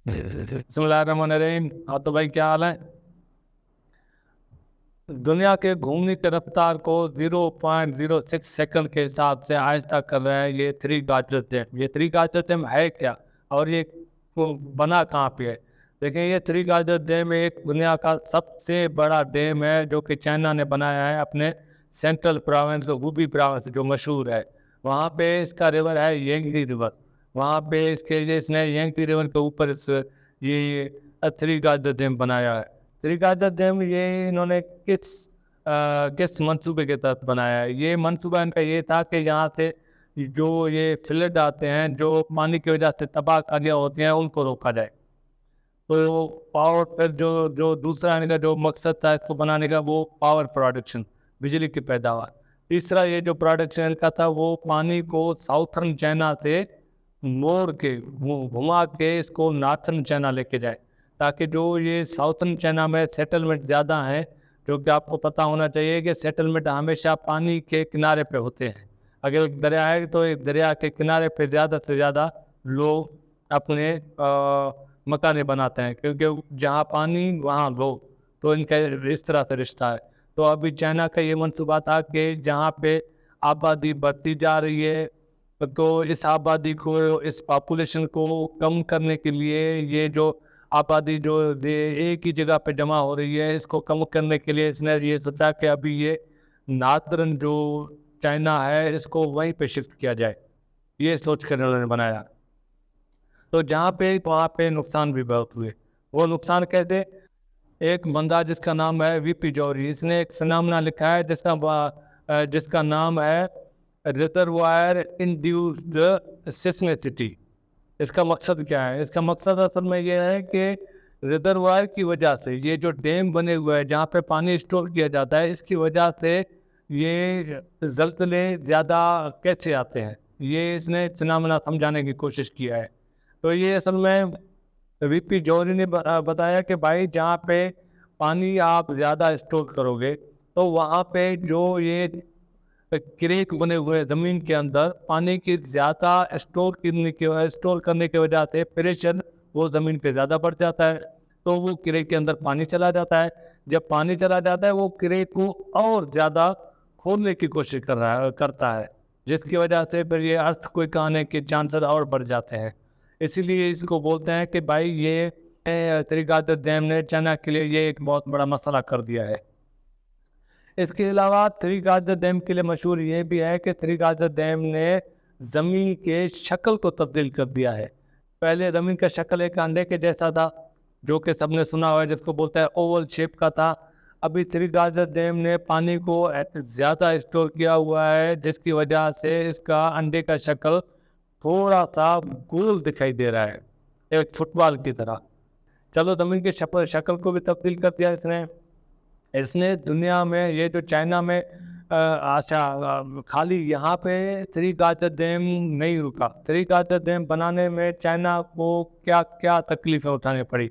بسم اللہ الرحمن الرحیم. ہاں تو بھائی کیا حال ہے؟ دنیا کے گھومنے کی رفتار کو 0.06 سیکنڈ کے حساب سے آہستہ کر رہا ہے یہ 3 گاجر ڈیم. یہ 3 گاجر ڈیم ہے کیا اور یہ بنا کہاں پہ ہے؟ دیکھیں یہ 3 گاجر ڈیم ایک دنیا کا سب سے بڑا ڈیم ہے جو کہ چائنا نے بنایا ہے اپنے سینٹرل پراونس ہوبی پراونس جو مشہور ہے. وہاں پہ اس کا ریور ہے ینگزی ریور. وہاں پہ اس نے ینگزی ریور کے اوپر یہ 3 گاجر ڈیم بنایا ہے. 3 گاجر ڈیم یہ انہوں نے کس منصوبے کے تحت بنایا ہے؟ یہ منصوبہ ان کا یہ تھا کہ یہاں سے جو یہ فلڈ آتے ہیں جو پانی کی وجہ سے تباہ کاریاں ہوتی ہیں ان کو روکا جائے. تو پاور پھر جو دوسرا ان کا جو مقصد تھا اس کو بنانے کا وہ پاور پروڈکشن بجلی کی پیداوار. تیسرا یہ جو پروڈکشن ان کا تھا وہ پانی کو ساؤتھرن چائنا سے موڑ کے گھما کے اس کو نارتھرن چائنا لے کے جائے تاکہ جو یہ ساؤتھرن چائنا میں سیٹلمنٹ زیادہ ہیں جو کہ آپ کو پتہ ہونا چاہیے کہ سیٹلمنٹ ہمیشہ پانی کے کنارے پہ ہوتے ہیں. اگر ایک دریا ہے تو ایک دریا کے کنارے پہ زیادہ سے زیادہ لوگ اپنے مکانے بناتے ہیں کیونکہ جہاں پانی وہاں لوگ, تو ان کا اس طرح سے رشتہ ہے. تو ابھی چائنا کا یہ منصوبہ تھا کہ جہاں پہ آبادی بڑھتی جا رہی ہے تو اس آبادی کو اس پاپولیشن کو کم کرنے کے لیے یہ جو آبادی جو ایک ہی جگہ پہ جمع ہو رہی ہے اس کو کم کرنے کے لیے اس نے یہ سوچا کہ ابھی یہ نارتھرن جو چائنا ہے اس کو وہیں پہ شفٹ کیا جائے. یہ سوچ کر انہوں نے بنایا. تو جہاں پہ وہاں پہ نقصان بھی بہت ہوئے. وہ نقصان کہتے ایک بندہ جس کا نام ہے وی پی جوہری, اس نے ایک سنامنا لکھا ہے جس کا نام ہے ریزروائر انڈیوسڈ سیسمیسٹی. اس کا مقصد کیا ہے؟ اس کا مقصد اصل میں یہ ہے کہ ریزروائر کی وجہ سے یہ جو ڈیم بنے ہوئے ہیں جہاں پہ پانی اسٹور کیا جاتا ہے اس کی وجہ سے یہ زلزلے زیادہ کیسے آتے ہیں یہ اس نے فنامنا سمجھانے کی کوشش کیا ہے. تو یہ اصل میں وی پی جوہری نے بتایا کہ بھائی جہاں پہ پانی آپ زیادہ اسٹور کرو گے تو وہاں پہ جو یہ کریک بنے ہوئے زمین کے اندر پانی کی زیادہ اسٹور کرنے کی وجہ سے پریشر وہ زمین پہ زیادہ بڑھ جاتا ہے تو وہ کریک کے اندر پانی چلا جاتا ہے. جب پانی چلا جاتا ہے وہ کریک کو اور زیادہ کھولنے کی کوشش کرتا ہے جس کی وجہ سے پھر یہ ارتھ کوئک آنے کے چانسز اور بڑھ جاتے ہیں. اسی لیے اس کو بولتے ہیں کہ بھائی یہ 3 گاجر ڈیم نے چائنا کے لیے یہ ایک بہت بڑا مسئلہ کر دیا ہے. اس کے علاوہ 3 گاجر ڈیم کے لیے مشہور یہ بھی ہے کہ 3 گاجر ڈیم نے زمین کے شکل کو تبدیل کر دیا ہے. پہلے زمین کا شکل ایک انڈے کے جیسا تھا جو کہ سب نے سنا ہوا ہے جس کو بولتا ہے اوول شیپ کا تھا. ابھی 3 گاجر ڈیم نے پانی کو زیادہ اسٹور کیا ہوا ہے جس کی وجہ سے اس کا انڈے کا شکل تھوڑا سا گول دکھائی دے رہا ہے ایک فٹ بال کی طرح. چلو زمین کے شکل کو بھی تبدیل کر دیا اس نے دنیا میں یہ جو چائنا میں خالی یہاں پہ 3 گاجر ڈیم نہیں رکا. 3 گاجر ڈیم بنانے میں چائنا کو کیا کیا تکلیفیں اٹھانی پڑی.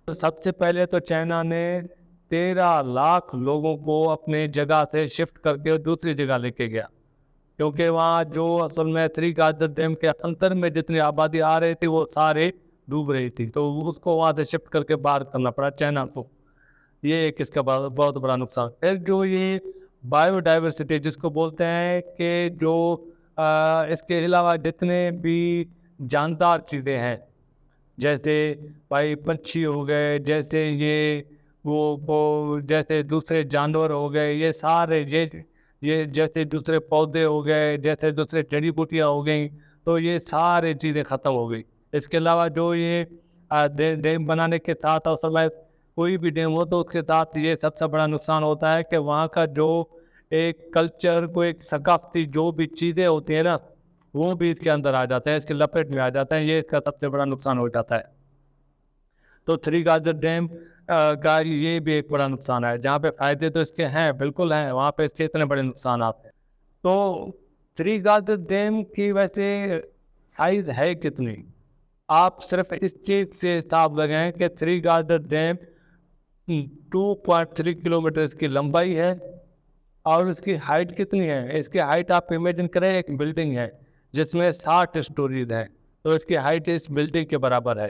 تو سب سے پہلے تو چائنا نے 13 لاکھ لوگوں کو اپنے جگہ سے شفٹ کر کے دوسری جگہ لے کے گیا کیونکہ وہاں جو اصل میں 3 گاجر ڈیم کے اندر میں جتنی آبادی آ رہی تھی وہ سارے ڈوب رہی تھی تو اس کو وہاں سے شفٹ کر کے باہر کرنا پڑا چائنا کو. یہ ایک اس کا بہت بڑا نقصان. پھر جو یہ بایو ڈائیورسٹی جس کو بولتے ہیں کہ جو اس کے علاوہ جتنے بھی جاندار چیزیں ہیں جیسے بھائی پنچھی ہو گئے جیسے یہ وہ جیسے دوسرے جانور ہو گئے یہ سارے یہ جیسے دوسرے پودے ہو گئے جیسے دوسرے جڑی بوٹیاں ہو گئیں تو یہ سارے چیزیں ختم ہو گئی. اس کے علاوہ جو یہ ڈیم بنانے کے ساتھ اصل میں کوئی بھی ڈیم ہو تو اس کے ساتھ یہ سب سے بڑا نقصان ہوتا ہے کہ وہاں کا جو ایک کلچر کو ایک ثقافتی جو بھی چیزیں ہوتی ہیں نا وہ بھی اس کے اندر آ جاتے ہیں اس کے لپیٹ میں آ جاتے ہیں. یہ اس کا سب سے بڑا نقصان ہو جاتا ہے. تو 3 گاجر ڈیم کا یہ بھی ایک بڑا نقصان ہے. جہاں پہ فائدے تو اس کے ہیں بالکل ہیں وہاں پہ اس کے اتنے بڑے نقصانات ہیں. تو 3 گاجر ڈیم کی ویسے سائز ہے کتنی؟ آپ صرف اس چیز سے حساب لگائیں کہ 3 گاجر ڈیم 2.3 کلومیٹر اس کی لمبائی ہے اور اس کی ہائٹ کتنی ہے. اس کی ہائٹ آپ امیجن کریں ایک بلڈنگ ہے جس میں 60 اسٹوریز ہیں تو اس کی ہائٹ اس بلڈنگ کے برابر ہے.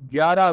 11